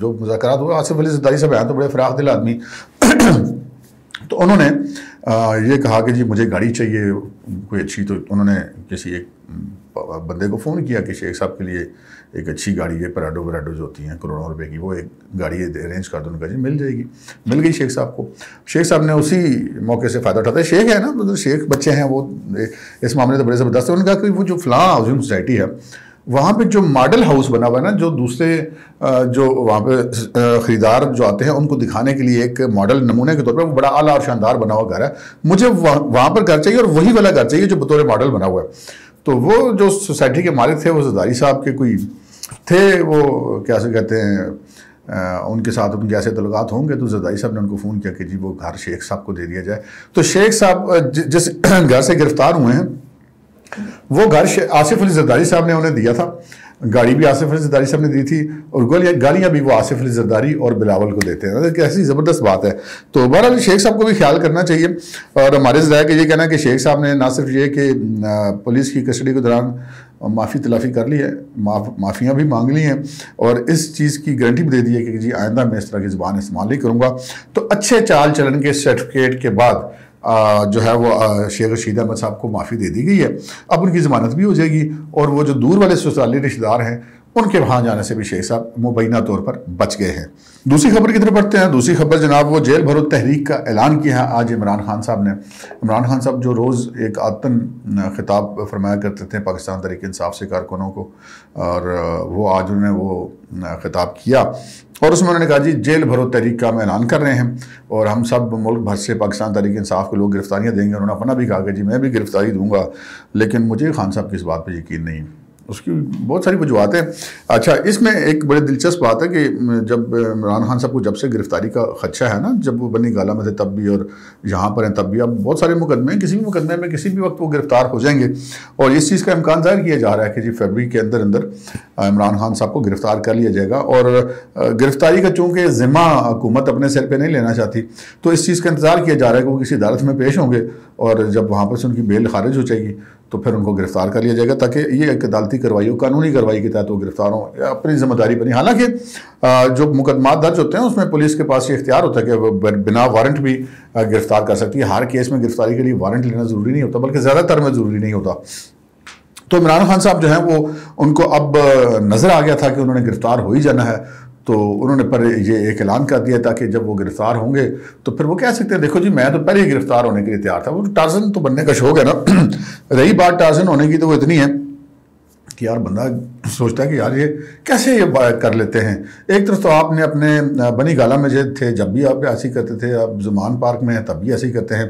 جو مذاکرات ہوئے آصف علی زرداری صاحب ہیں تو بڑے فراخ دل آدمی تو انہوں نے یہ کہا کہ جی مجھے گاڑی چاہیے کوئی اچھی، تو انہوں نے کسی ایک بندے کو فون کیا کہ شیخ صاحب کے لیے ایک اچھی گاڑی ہے پراڈو جو ہوتی ہیں کروڑوں روپے کی، وہ ایک گاڑی ارینج کر دو. ان کا جی مل جائے گی. مل گئی شیخ صاحب کو. شیخ صاحب نے اسی موقع سے فائدہ اٹھاتا ہے. شیخ ہے نا، شیخ بچے ہیں وہ اس معاملے سے بڑے زبردست ہیں. انہوں نے کہا کہ وہ جو فلاں ہاؤسنگ سوسائٹی ہے وہاں پہ جو ماڈل ہاؤس بنا ہوا ہے نا، جو دوسرے جو وہاں پہ خریدار جو آتے ہیں ان کو دکھانے کے لیے ایک ماڈل نمونے کے طور پہ وہ بڑا اعلیٰ اور شاندار بنا ہوا گھر ہے، مجھے وہاں پر گھر چاہیے اور وہی والا گھر چاہیے جو بطور ماڈل بنا ہوا ہے. تو وہ جو سوسائٹی کے مالک تھے وہ زرداری صاحب کے کوئی تھے، وہ کیسے کہتے ہیں ان کے ساتھ ان کے ایسے تعلقات ہوں گے. تو زرداری صاحب نے ان کو فون کیا کہ جی وہ گھر شیخ صاحب کو دے دیا جائے. تو شیخ صاحب جس گھر سے گرفتار ہوئے ہیں وہ گھر آصف علی زرداری صاحب نے انہیں دیا تھا. گاڑی بھی آصف علی زرداری صاحب نے دی تھی اور گالیاں بھی وہ آصف علی زرداری اور بلاول کو دیتے ہیں. ایسی زبردست بات ہے. تو بہرحال شیخ صاحب کو بھی خیال کرنا چاہیے. اور ہمارے ذرائع کا یہ کہنا ہے کہ شیخ صاحب نے نہ صرف یہ کہ پولیس کی کسٹڈی کے دوران معافی تلافی کر لی ہے، معافیاں بھی مانگ لی ہیں اور اس چیز کی گارنٹی بھی دے دی ہے کہ جی آئندہ میں اس طرح کی زبان استعمال نہیں کروں گا. تو اچھے چال چلن کے سرٹیفکیٹ کے بعد جو ہے وہ شیخ رشید احمد صاحب کو معافی دے دی گئی ہے. اب ان کی ضمانت بھی ہو جائے گی اور وہ جو دور والے سسرالی رشتہ دار ہیں ان کے وہاں جانے سے بھی شیخ صاحب مبینہ طور پر بچ گئے ہیں. دوسری خبر کی طرف بڑھتے ہیں. دوسری خبر جناب وہ جیل بھرو تحریک کا اعلان کیا ہے آج عمران خان صاحب نے. عمران خان صاحب جو روز ایک عادتاً خطاب فرمایا کرتے تھے پاکستان تحریک انصاف سے کارکنوں کو، اور وہ آج انہوں نے وہ خطاب کیا اور اس میں انہوں نے کہا جی جیل بھرو تحریک کا ہم اعلان کر رہے ہیں اور ہم سب ملک بھر سے پاکستان تحریک انصاف کے لوگ گرفتاریاں دیں گے. انہوں نے اپنا بھی کہا کہ جی میں بھی گرفتاری دوں گا، لیکن مجھے خان صاحب کی اس بات پہ یقین نہیں. اس کی بہت ساری وجوہات ہیں. اچھا اس میں ایک بڑے دلچسپ بات ہے کہ جب عمران خان صاحب کو جب سے گرفتاری کا خدشہ ہے نا، جب وہ بنی گالہ میں تھے تب بھی اور یہاں پر ہیں تب بھی، اب بہت سارے مقدمے ہیں، کسی بھی مقدمے میں کسی بھی وقت وہ گرفتار ہو جائیں گے اور اس چیز کا امکان ظاہر کیا جا رہا ہے کہ جی فروری کے اندر عمران خان صاحب کو گرفتار کر لیا جائے گا. اور گرفتاری کا چونکہ ذمہ حکومت اپنے سر پہ نہیں لینا چاہتی تو اس چیز کا انتظار کیا جا رہا ہے کہ وہ کسی عدالت میں پیش ہوں گے اور جب وہاں پر سے ان کی بیل خارج ہو جائے گی تو پھر ان کو گرفتار کر لیا جائے گا تاکہ یہ ایک عدالتی کارروائی ہو، قانونی کارروائی کے تحت وہ گرفتار ہوں، اپنی ذمہ داری بنی. حالانکہ جو مقدمات درج ہوتے ہیں اس میں پولیس کے پاس یہ اختیار ہوتا ہے کہ وہ بنا وارنٹ بھی گرفتار کر سکتی ہے. ہر کیس میں گرفتاری کے لیے وارنٹ لینا ضروری نہیں ہوتا، بلکہ زیادہ تر میں ضروری نہیں ہوتا. تو عمران خان صاحب جو ہیں وہ ان کو اب نظر آ گیا تھا کہ انہوں نے گرفتار ہو ہی جانا ہے، تو انہوں نے پر یہ ایک اعلان کر دیا تاکہ جب وہ گرفتار ہوں گے تو پھر وہ کہہ سکتے ہیں دیکھو جی میں تو پہلے ہی گرفتار ہونے کے لیے تیار تھا. وہ ٹارزن تو بننے کا شوق ہے نا. رہی بات ٹارزن ہونے کی تو وہ اتنی ہے کہ یار بندہ سوچتا ہے کہ یار یہ کیسے یہ کر لیتے ہیں. ایک طرف تو آپ نے اپنے بنی گالہ میں جو تھے جب بھی آپ ایسے ہی کرتے تھے، آپ زمان پارک میں ہیں تب بھی ایسے ہی کرتے ہیں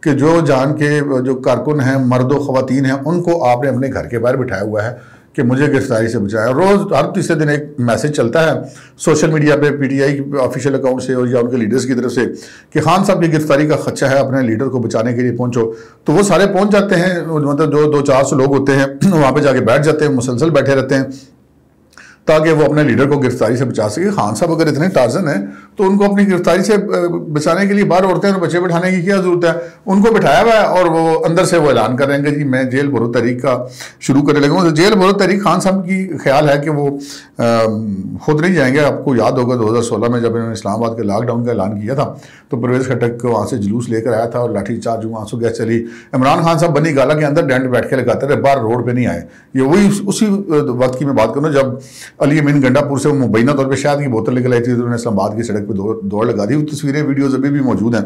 کہ جو جان کے جو کارکن ہیں مرد و خواتین ہیں ان کو آپ نے اپنے گھر کے باہر بٹھایا ہوا ہے کہ مجھے گرفتاری سے بچایا. روز ہر تیسرے دن ایک میسج چلتا ہے سوشل میڈیا پہ پی ٹی آئی کے آفیشیل اکاؤنٹ سے اور یا ان کے لیڈرز کی طرف سے کہ خان صاحب کی گرفتاری کا خدشہ ہے، اپنے لیڈر کو بچانے کے لیے پہنچو. تو وہ سارے پہنچ جاتے ہیں، مطلب جو 200-400 لوگ ہوتے ہیں وہاں پہ جا کے بیٹھ جاتے ہیں، مسلسل بیٹھے رہتے ہیں تاکہ وہ اپنے لیڈر کو گرفتاری سے بچا سکے. خان صاحب اگر اتنے ٹارزن ہیں تو ان کو اپنی گرفتاری سے بچانے کے لیے باہر عورتیں اور بچے بٹھانے کی کیا ضرورت ہے؟ ان کو بٹھایا ہوا ہے اور وہ اندر سے وہ اعلان کر رہے ہیں کہ جی میں جیل بھرو تحریک کا شروع کرنے لگا ہوں. جیل بھرو تحریک خان صاحب کی خیال ہے کہ وہ خود نہیں جائیں گے. آپ کو یاد ہوگا 2016 میں جب انہوں نے اسلام آباد کے لاک ڈاؤن کا اعلان کیا تھا تو پرویز خٹک وہاں سے جلوس لے کر آیا تھا اور لاٹھی چارج ہوا، آنسو گیس چلی. عمران خان صاحب بنی گالہ کے اندر ڈینٹ بیٹھ کے لگاتے رہے، باہر روڈ پہ نہیں آئے. یہ وہی اسی وقت کی میں بات کروں جب علی امین گنڈا پور سے وہ مبینہ طور پہ شاید کی بوتل نکل آئی تھی، انہوں نے اسلام آباد کی سڑک پہ دوڑ لگا دی. وہ تصویریں ویڈیوز ابھی بھی موجود ہیں.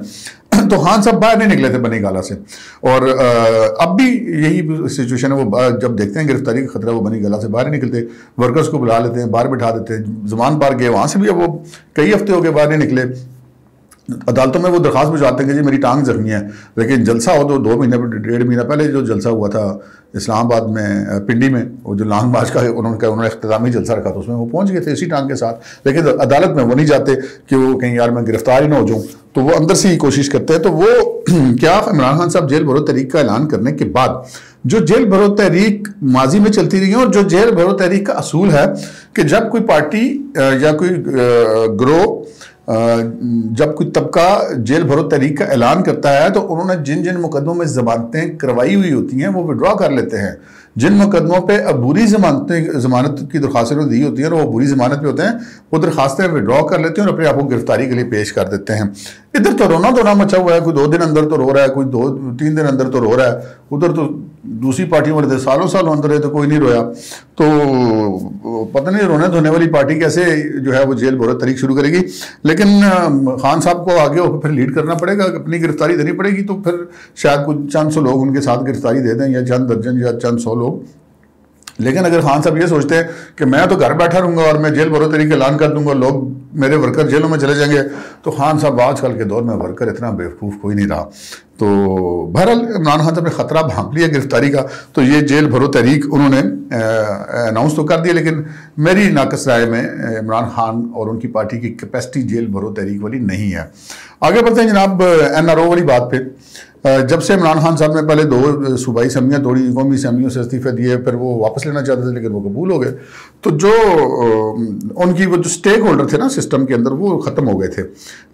تو خان صاحب باہر نہیں نکلے تھے بنی گالہ سے اور اب بھی یہی سچویشن ہے. وہ جب دیکھتے ہیں گرفتاری کا خطرہ وہ بنی گالہ سے باہر نہیں نکلتے، ورکرز کو بلا لیتے ہیں، باہر بٹھا دیتے ہیں. زمان پارک گئے وہاں سے بھی اب وہ کئی ہفتے ہو گئے باہر نہیں نکلے. عدالتوں میں وہ درخواست بھجواتے ہیں کہ جی میری ٹانگ زخمی ہے، لیکن جلسہ ہو تو 2 مہینے 1.5 مہینہ پہلے جو جلسہ ہوا تھا اسلام آباد میں پنڈی میں، وہ جو لانگ مارچ کا انہوں نے اختتامی جلسہ رکھا تھا اس میں وہ پہنچ گئے تھے اسی ٹانگ کے ساتھ. لیکن عدالت میں وہ نہیں جاتے کہ وہ کہیں یار میں گرفتار ہی نہ ہو جاؤں، تو وہ اندر سے ہی کوشش کرتے ہیں. تو وہ کیا عمران خان صاحب جیل بھرو تحریک کا اعلان کرنے کے بعد جو جیل بھرو تحریک ماضی میں چلتی رہی ہے اور جو جیل بھرو تحریک کا اصول ہے کہ جب کوئی پارٹی یا کوئی گروہ جب کوئی طبقہ جیل بھرو تحریک کا اعلان کرتا ہے تو انہوں نے جن جن مقدموں میں ضمانتیں کروائی ہوئی ہوتی ہیں وہ وڈرا کر لیتے ہیں. جن مقدموں پہ عبوری ضمانت کی درخواستیں دی ہوتی ہیں اور وہ عبوری ضمانت پہ ہوتے ہیں وہ درخواستیں وڈرا کر لیتے ہیں اور اپنے آپ کو گرفتاری کے لیے پیش کر دیتے ہیں. ادھر تو رونا دھونا مچا ہوا ہے, کوئی 2 دن اندر تو رو رہا ہے, کوئی 2-3 دن اندر تو رو رہا ہے, ادھر تو دوسری پارٹی والے سالوں اندر ہے تو کوئی نہیں رویا. تو پتہ نہیں رونے دھونے والی پارٹی کیسے جو ہے وہ جیل بھرو تحریک شروع کرے گی. لیکن خان صاحب کو آگے ہو پھر لیڈ کرنا پڑے گا, اپنی گرفتاری دینی پڑے گی, تو پھر شاید کچھ چند سو لوگ ان کے ساتھ گرفتاری دے دیں یا چند درجن یا چند 100 لوگ. لیکن اگر خان صاحب یہ سوچتے ہیں کہ میں تو گھر بیٹھا رہوں گا اور میں جیل بھرو تحریک اعلان کر دوں گا, لوگ میرے ورکر جیلوں میں چلے جائیں گے, تو خان صاحب آج کل کے دور میں ورکر اتنا بیوقوف کوئی نہیں رہا. تو بہرحال عمران خان صاحب نے خطرہ بھانپ لیا گرفتاری کا, تو یہ جیل بھرو تحریک انہوں نے اناؤنس تو کر دیا. لیکن میری ناقص رائے میں عمران خان اور ان کی پارٹی کی کیپیسٹی جیل بھرو تحریک والی نہیں ہے. آگے بڑھتے ہیں جناب NRO والی بات پہ. جب سے عمران خان صاحب نے پہلے 2 صوبائی اسمبلیاں توڑی, قومی اسمبلیوں سے استعفے دیے, پھر وہ واپس لینا چاہتے تھے لیکن وہ قبول ہو گئے, تو جو ان کی وہ جو سٹیک ہولڈر تھے نا سسٹم کے اندر وہ ختم ہو گئے تھے.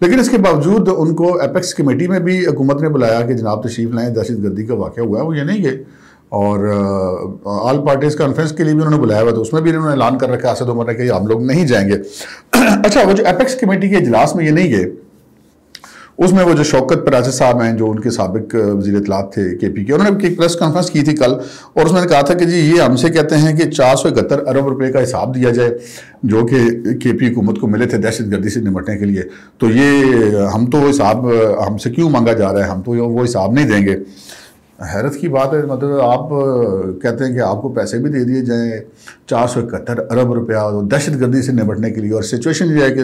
لیکن اس کے باوجود ان کو ایپیکس کمیٹی میں بھی حکومت نے بلایا کہ جناب تشریف لائیں, دہشت گردی کا واقعہ ہوا ہے, وہ یہ نہیں گئے. اور آل پارٹیز کانفرنس کے لیے بھی انہوں نے بلایا ہوا تھا, اس میں بھی انہوں نے اعلان کر رکھا اسد عمر نے کہ ہم لوگ نہیں جائیں گے. اچھا, وہ جو ایپیکس کمیٹی کے اجلاس میں یہ نہیں گئے, اس میں وہ جو شوکت پراسد صاحب ہیں جو ان کے سابق وزیر اطلاعات تھے KP کے, انہوں نے ایک پریس کانفرنس کی تھی کل, اور اس میں نے کہا تھا کہ جی یہ ہم سے کہتے ہیں کہ 471 ارب روپے کا حساب دیا جائے جو کہ KP حکومت کو ملے تھے دہشت گردی سے نمٹنے کے لیے, تو یہ ہم تو وہ حساب ہم سے کیوں مانگا جا رہا ہے, ہم تو وہ حساب نہیں دیں گے. حیرت کی بات ہے, مطلب آپ کہتے ہیں کہ آپ کو پیسے بھی دے دیے جائیں 471 ارب روپیہ دہشت گردی سے نمٹنے کے لیے, اور سچویشن یہ ہے کہ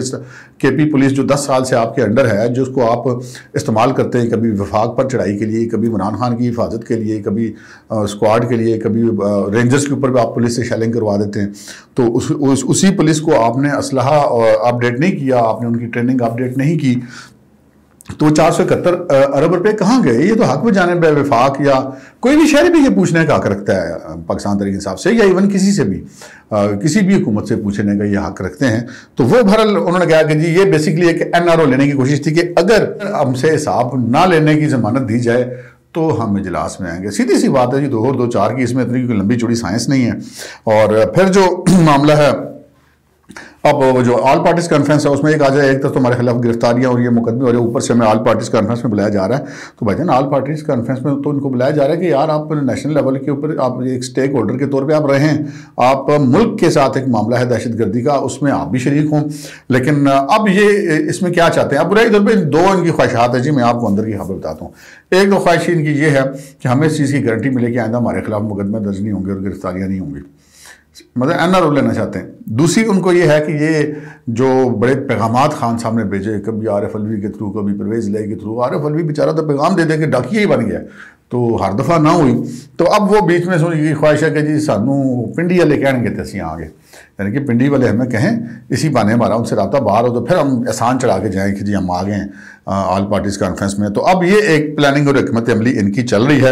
KP پولیس جو 10 سال سے آپ کے انڈر ہے, جس کو آپ استعمال کرتے ہیں کبھی وفاق پر چڑھائی کے لیے, کبھی عمران خان کی حفاظت کے لیے, کبھی اسکواڈ کے لیے, کبھی رینجرز کے اوپر بھی آپ پولیس سے شیلنگ کروا دیتے ہیں, تو اسی پولیس کو آپ نے اسلحہ اپڈیٹ نہیں کیا, آپ نے ان کی ٹریننگ اپڈیٹ نہیں کی, تو 471 ارب روپے کہاں گئے؟ یہ تو حق میں جانب وفاق یا کوئی بھی شہری بھی یہ پوچھنے کا حق رکھتا ہے پاکستان تحریک انصاف سے, یا ایون کسی سے بھی, کسی بھی حکومت سے پوچھنے کا یہ حق رکھتے ہیں. تو وہ بہرحال انہوں نے کہا کہ جی یہ بیسکلی ایک NRO لینے کی کوشش تھی کہ اگر ہم سے حساب نہ لینے کی ضمانت دی جائے تو ہم اجلاس میں آئیں گے. سیدھی سی بات ہے جی, 2 اور 2 4 کی اس میں اتنی لمبی چوڑی سائنس نہیں ہے. اور پھر جو معاملہ ہے اب وہ جو آل پارٹیز کانفرنس ہے اس میں ایک آ جائے, ایک طرف تو ہمارے خلاف گرفتاریاں اور یہ مقدمے, اور اوپر سے ہمیں آل پارٹیز کانفرنس میں بلایا جا رہا ہے. تو بھائی جان آل پارٹیز کانفرنس میں تو ان کو بلایا جا رہا ہے کہ یار آپ نیشنل لیول کے اوپر آپ ایک سٹیک ہولڈر کے طور پہ آپ رہیں, آپ ملک کے ساتھ ایک معاملہ ہے دہشت گردی کا, اس میں آپ بھی شریک ہوں. لیکن اب یہ اس میں کیا چاہتے ہیں, اب برائی طور پہ 2 ان کی خواہشات ہیں جی, میں آپ کو اندر کی خبر بتاتا ہوں. ایک تو خواہش ان کی یہ ہے کہ ہمیں اس چیز کی گارنٹی ملے کہ آئندہ ہمارے خلاف مقدمے درج نہیں ہوں گے اور گرفتاریاں نہیں ہوں گی, مطلب NRO لینا چاہتے ہیں. دوسری ان کو یہ ہے کہ یہ جو بڑے پیغامات خان صاحب نے بھیجے, کبھی عارف علوی کے تھرو, کبھی پرویز الہی کے تھرو, عارف علوی بیچارہ تو پیغام دے دے کہ ڈاکیہ ہی بن گیا, تو ہر دفعہ نہ ہوئی. تو اب وہ بیچ میں کی خواہش ہے کہ جی سانوں پنڈی والے کہن گے تھے آ گے, یعنی کہ پنڈی والے ہمیں کہیں, اسی بہانے ہمارا ان سے رابطہ باہر ہو تو پھر ہم احسان چڑھا کے جائیں کہ جی ہم آ گئے ہیں آل پارٹیز کانفرنس میں. تو اب یہ ایک پلاننگ اور حکمت عملی ان کی چل رہی ہے,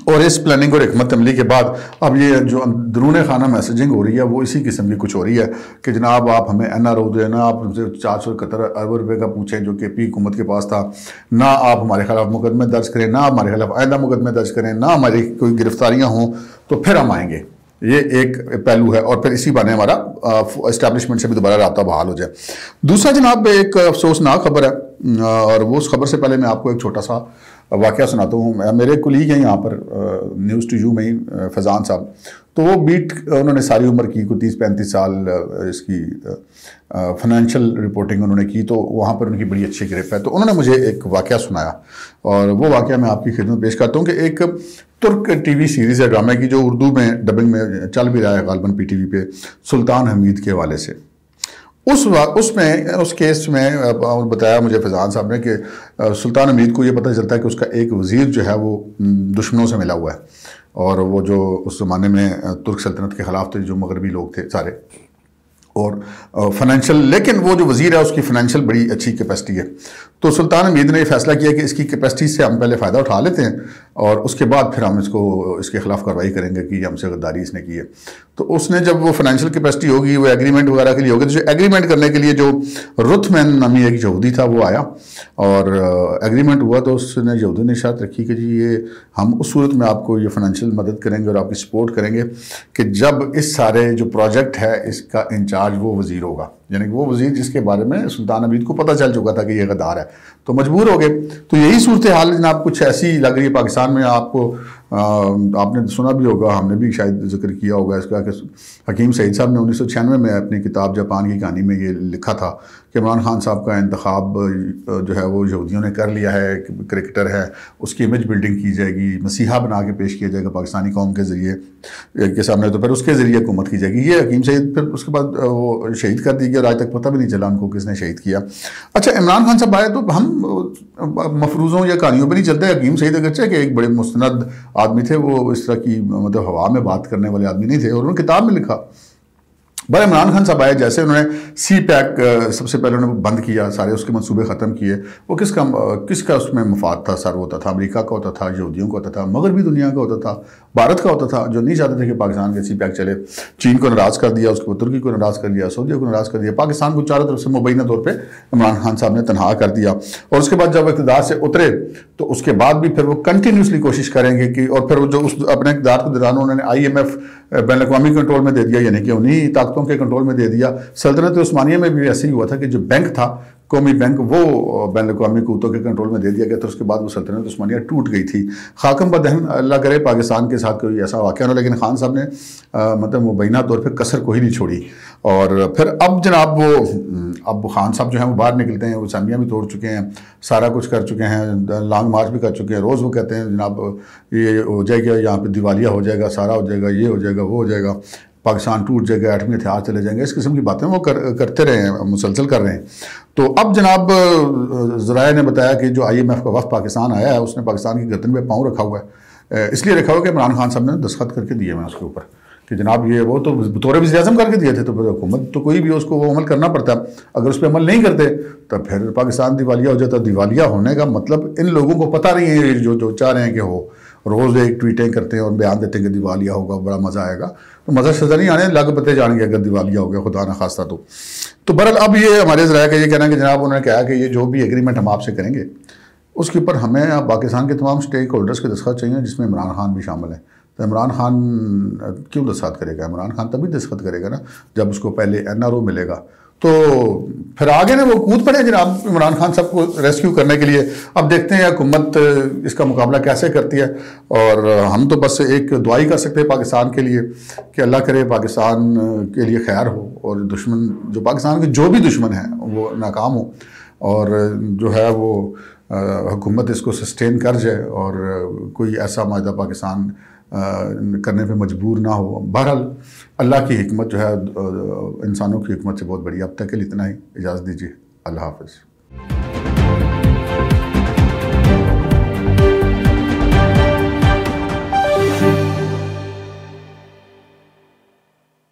اور اس پلاننگ اور حکمت عملی کے بعد اب یہ جو درون خانہ میسیجنگ ہو رہی ہے وہ اسی قسم کی کچھ ہو رہی ہے کہ جناب آپ ہمیں NRO دیں, نہ آپ ہم سے 471 ارب روپے کا پوچھیں جو KP حکومت کے پاس تھا, نہ آپ ہمارے خلاف مقدمے درج کریں, نہ ہمارے خلاف آئندہ مقدمے درج کریں, نہ ہماری کوئی گرفتاریاں ہوں, تو پھر ہم آئیں گے. یہ ایک پہلو ہے, اور پھر اسی بہانے ہمارا اسٹیبلشمنٹ سے بھی دوبارہ رابطہ بحال ہو جائے. دوسرا جناب ایک افسوسناک خبر ہے, اور وہ اس خبر سے پہلے میں آپ کو ایک چھوٹا سا واقعہ سناتا ہوں. میرے کلیگ ہیں یہاں پر نیوز ٹو یو میں ہی, فیضان صاحب, تو وہ بیٹ انہوں نے ساری عمر کی, کوئی 30-35 سال اس کی فائنینشیل رپورٹنگ انہوں نے کی, تو وہاں پر ان کی بڑی اچھی گرپ ہے. تو انہوں نے مجھے ایک واقعہ سنایا, اور وہ واقعہ میں آپ کی خدمت پیش کرتا ہوں کہ ایک ترک ٹی وی سیریز ہے ڈرامے کی, جو اردو میں ڈبنگ میں چل بھی رہا ہے غالباً PTV پہ, سلطان حمید کے حوالے سے. اس کیس میں بتایا مجھے فیضان صاحب نے کہ سلطان حمید کو یہ پتہ چلتا ہے کہ اس کا ایک وزیر جو ہے وہ دشمنوں سے ملا ہوا ہے, اور وہ جو اس زمانے میں ترک سلطنت کے خلاف تھے, جو مغربی لوگ تھے سارے, اور فائنینشیل, لیکن وہ جو وزیر ہے اس کی فائنینشیل بڑی اچھی کیپیسٹی ہے. تو سلطان حمید نے یہ فیصلہ کیا کہ اس کی کیپیسٹی سے ہم پہلے فائدہ اٹھا لیتے ہیں, اور اس کے بعد پھر ہم اس کے خلاف کارروائی کریں گے کہ یہ ہم سے غداری اس نے کی ہے. تو اس نے جب وہ فائنینشیل کیپیسٹی ہوگی، وہ ایگریمنٹ وغیرہ کے لیے ہوگی، تو جو ایگریمنٹ کرنے کے لیے جو رتمین نامی ایک یہودی تھا وہ آیا اور ایگریمنٹ ہوا. تو اس نے یہودی نے شرط رکھی کہ جی یہ ہم اس صورت میں آپ کو یہ فائنینشیل مدد کریں گے اور آپ کی سپورٹ کریں گے کہ جب اس سارے جو پروجیکٹ ہے اس کا انچارج وہ وزیر ہوگا، یعنی کہ وہ وزیر جس کے بارے میں سلطان حمید کو پتہ چل چکا تھا کہ یہ غدار ہے. تو مجبور ہو گئے. تو یہی صورتحال جناب کچھ ایسی لگ رہی ہے پاکستان میں. آپ نے سنا بھی ہوگا، ہم نے بھی شاید ذکر کیا ہوگا اس کا، کہ حکیم سعید صاحب نے 1996 میں اپنی کتاب جاپان کی کہانی میں یہ لکھا تھا کہ عمران خان صاحب کا انتخاب جو ہے وہ یہودیوں نے کر لیا ہے، کرکٹر ہے، اس کی امیج بلڈنگ کی جائے گی، مسیحا بنا کے پیش کیا جائے گا پاکستانی قوم کے ذریعے کے سامنے، تو پھر اس کے ذریعے حکومت کی جائے گی. یہ حکیم سعید پھر اس کے بعد وہ شہید کر دی گئی اور آج تک پتہ بھی نہیں چلا ان کو کس نے شہید کیا. اچھا، عمران خان صاحب آئے تو ہم مفروضوں یا کہانیوں پہ نہیں چلتے. حکیم سعید اگرچہ کہ ایک بڑے مستند آدمی تھے، وہ اس طرح کی مطلب ہوا میں بات کرنے والے آدمی نہیں تھے، اور انہوں نے کتاب میں لکھا. بھائی عمران خان صاحب آئے، جیسے انہوں نے سی پیک سب سے پہلے انہوں نے بند کیا، سارے اس کے منصوبے ختم کیے. وہ کس کا اس میں مفاد تھا؟ سر ہوتا تھا امریکہ کا، ہوتا تھا یہودیوں کا، ہوتا تھا مغربی دنیا کا، ہوتا تھا بھارت کا، ہوتا تھا، جو نہیں چاہتے تھے کہ پاکستان کے سی پیک چلے. چین کو ناراض کر دیا، اس کو ترکی کو ناراض کر دیا، سعودیہ کو ناراض کر دیا، پاکستان کو چاروں طرف سے مبینہ طور پہ عمران خان صاحب نے تنہا کر دیا. اور اس کے بعد جب اقتدار سے اترے تو اس کے بعد بھی پھر وہ کنٹینیوسلی کوشش کریں گے کہ، اور پھر وہ جو اپنے اقتدار کے دوران انہوں نے IMF بین الاقوامی کنٹرول میں دے دیا، یعنی کہ انہی طاقتوں کے کنٹرول میں دے دیا. سلطنت عثمانیہ میں بھی ایسے ہی ہوا تھا کہ جو بینک تھا، قومی بینک، وہ بین الاقوامی قوتوں کے کنٹرول میں دے دیا گیا. تو اس کے بعد وہ سلطنت عثمانیہ ٹوٹ گئی تھی. خاکم بدہن اللہ کرے پاکستان کے ساتھ کوئی ایسا واقعہ نہ، لیکن خان صاحب نے مطلب مبینہ طور پہ کسر کوئی نہیں چھوڑی. اور پھر اب جناب اب خان صاحب جو ہیں وہ باہر نکلتے ہیں، وہ اسمبلیاں بھی توڑ چکے ہیں، سارا کچھ کر چکے ہیں، لانگ مارچ بھی کر چکے ہیں. روز وہ کہتے ہیں جناب یہ ہو جائے گا، یہاں پہ دیوالیہ ہو جائے گا، سارا ہو جائے گا، یہ ہو جائے گا، وہ ہو جائے گا، پاکستان ٹوٹ جائے گا، 8ویں اتحاد چلے جائیں گے. اس قسم کی باتیں وہ کرتے رہے ہیں، مسلسل کر رہے ہیں. تو اب جناب ذرائع نے بتایا کہ جو IMF کا وفد پاکستان آیا ہے، اس نے پاکستان کی گردن پہ پاؤں رکھا ہوا ہے. اس لیے رکھا ہوا کہ عمران خان صاحب نے دستخط کر کے دیے ہیں اس کے اوپر کہ جناب یہ وہ تو بطور وزیر اعظم کر کے دیے تھے. تو پھر حکومت تو کوئی بھی اس کو وہ عمل کرنا پڑتا. اگر اس پہ عمل نہیں کرتے تو پھر پاکستان دیوالیہ ہو جاتا. دیوالیہ ہونے کا مطلب ان لوگوں کو پتہ نہیں ہے، جو چاہ رہے ہیں کہ ہو، روز ایک ٹویٹیں کرتے ہیں اور بیان دیتے ہیں کہ دیوالیہ ہوگا، بڑا مزہ آئے گا. تو مزہ سزا نہیں آنے لگ پتے جان گے اگر دیوالیہ ہو گیا، خدا نہ خواستہ. تو بہرحال اب یہ ہمارے ذرائع کا یہ کہنا ہے کہ جناب انہوں نے کہا کہ یہ جو بھی ایگریمنٹ ہم آپ سے کریں گے اس کے اوپر ہمیں پاکستان کے تمام سٹیک ہولڈرز کے دستخط چاہیے، جس میں عمران خان بھی شامل ہیں. تو عمران خان کیوں دستخط کرے گا؟ عمران خان تبھی دستخط کرے گا نا جب اس کو پہلے NRO ملے گا. تو پھر آگے نا وہ کود پڑے جناب عمران خان صاحب کو ریسکیو کرنے کے لیے. اب دیکھتے ہیں حکومت اس کا مقابلہ کیسے کرتی ہے. اور ہم تو بس ایک دعائی کر سکتے ہیں پاکستان کے لیے کہ اللہ کرے پاکستان کے لیے خیر ہو، اور دشمن جو پاکستان کے جو بھی دشمن ہیں وہ ناکام ہو، اور جو ہے وہ حکومت اس کو سسٹین کر جائے، اور کوئی ایسا معاہدہ پاکستان کرنے پہ مجبور نہ ہو. بہرحال اللہ کی حکمت جو ہے انسانوں کی حکمت سے بہت بڑی. اب تک کے لیے اتنا ہی. اجازت دیجیے. اللہ حافظ.